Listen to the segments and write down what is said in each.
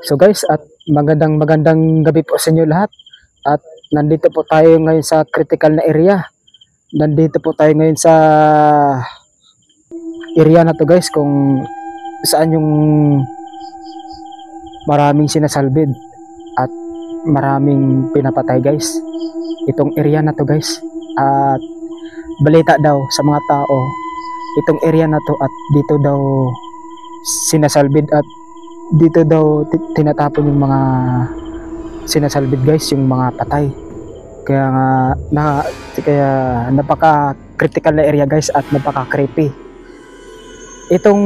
So guys, at magandang gabi po sa inyo lahat. At nandito po tayo ngayon sa critical na area. Nandito po tayo ngayon sa area na to guys, kung saan yung maraming sinasalbid at maraming pinapatay guys. Itong area na to guys. At balita daw sa mga tao, itong area na to at dito daw sinasalbid at dito daw tinatapon yung mga sinasalbid guys, yung mga patay. Kaya napaka critical na area guys at napaka creepy itong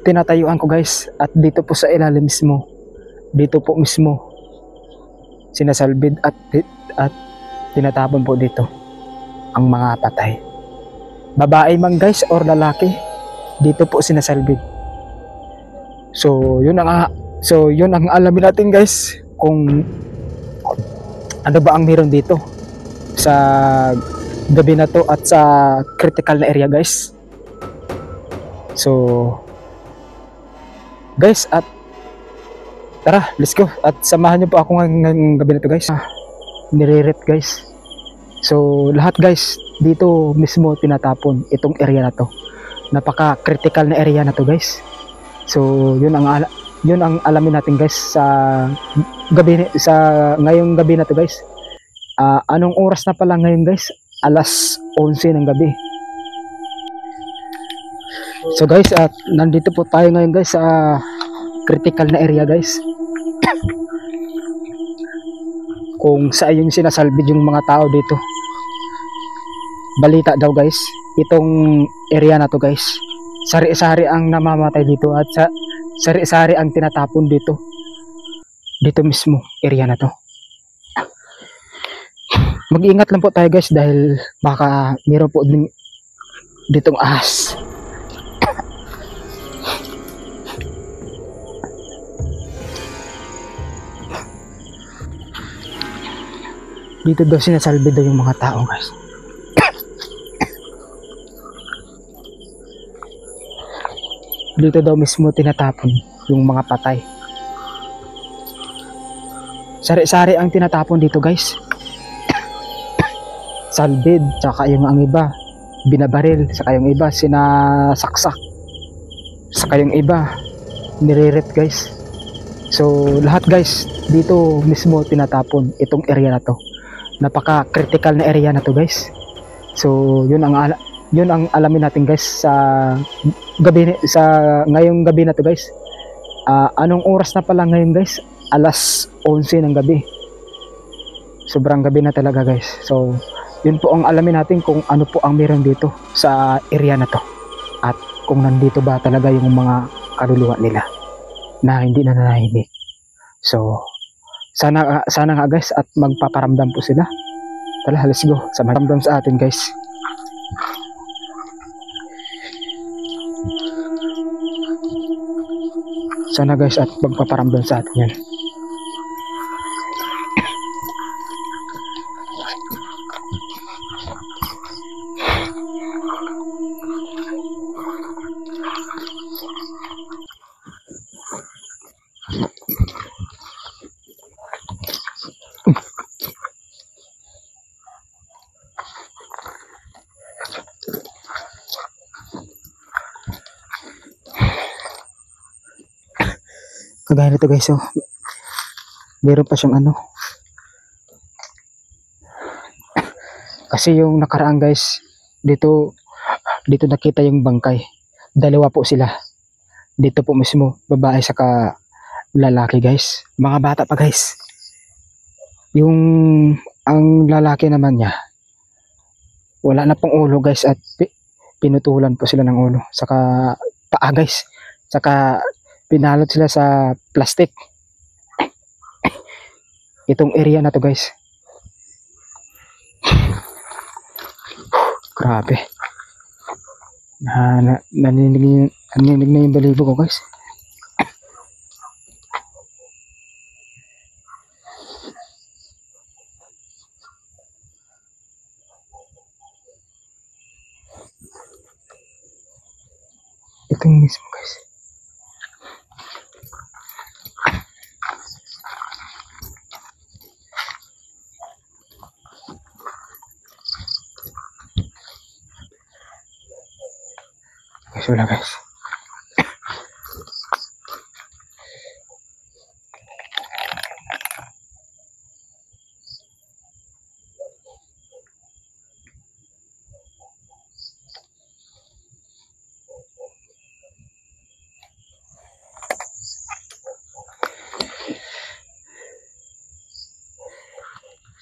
tinatayuan ko guys. At dito po sa ilalim mismo, dito po mismo sinasalbid at tinatapon po dito ang mga patay, babae man guys or lalaki, dito po sinasalbid. So yun ang alamin natin guys, kung ano ba ang meron dito sa gabi na to at sa critical na area guys. So guys, at tara, let's go at samahan niyo po ako ngayong gabi na to guys. Nire-rep guys. So lahat guys dito mismo tinatapon itong area na to. Napaka critical na area na to guys. So yun ang alamin natin guys sa ngayong gabi na to guys. Anong oras na pala ngayon guys? Alas 11 ng gabi. So guys, at nandito po tayo ngayon guys sa critical na area guys. Kung saan yung sinasalbid yung mga tao dito. Balita daw guys, itong area na to guys, sari-sari ang namamatay dito at sari-sari ang tinatapon dito mismo area na to. Mag-iingat lang po tayo guys dahil baka meron po din ditong ahas. Dito daw sinasalbi daw yung mga tao guys. Dito daw mismo tinatapon yung mga patay. Sari-sari ang tinatapon dito guys. Salbid, tsaka yung ang iba binabaril, saka yung iba sinasaksak, saka yung iba nire-rep guys. So lahat guys dito mismo tinatapon itong area na to. Napaka critical na area na to guys. So yun ang alamin natin guys sa ngayong gabi na to guys. Anong oras na pala ngayon guys? Alas 11 ng gabi. Sobrang gabi na talaga guys. So yun po ang alamin natin kung ano po ang meron dito sa area na to. At kung nandito ba talaga yung mga kaluluwa nila na hindi na nanahimik. So sana nga guys at magpaparamdam po sila. Tara, let's go. Sa maramdam sa atin guys. Sana guys at magpaparamdam sa atin yan. Kagaya nito guys, oh. Meron pa siyang ano. Kasi yung nakaraan guys, dito nakita yung bangkay. Dalawa po sila. Dito po mismo, babae saka lalaki guys. Mga bata pa guys. Ang lalaki naman niya, wala na pong ulo guys at pinutulan po sila ng ulo. Saka paa guys. Saka pinalot sila sa plastic. Itong area na to guys. Grabe. Naninig na yung balibo ko guys. Ito yung mismo guys. guys, wala guys.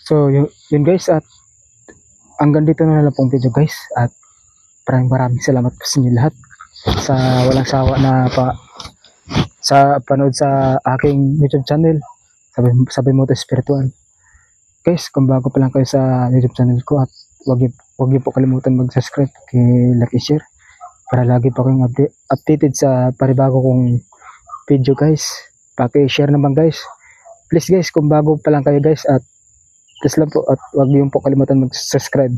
So yun guys, at hanggang dito na lang pong video guys, at maraming salamat po sa inyo lahat sa walang sawa na sa panood sa aking YouTube channel, sabi mo to spiritual. Guys, kung bago pa lang kayo sa YouTube channel ko, at wag niyo po kalimutan mag-subscribe, like, share para lagi po kayong updated sa panibago kong video guys. Paki-share naman guys, please guys, kung bago pa lang kayo guys, at please lang po, at wag niyo po kalimutan mag-subscribe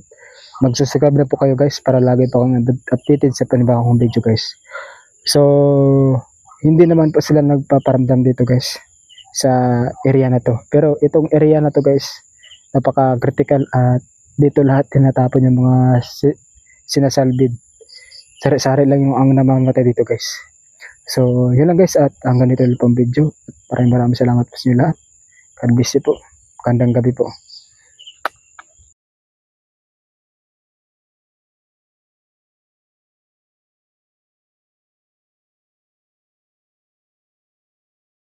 na po kayo guys para lagi po kayong updated sa panibago kong video guys. So hindi naman po sila nagpaparamdam dito guys sa area na to, pero itong area na to guys, napaka critical, at dito lahat tinatapon yung mga sinasalbid. Sari-sari lang yung ang namamatay dito guys. So yun lang guys, at hanggang dito lang pong video. Maraming salamat po sa inyo lahat. God bless you po. Gandang gabi po.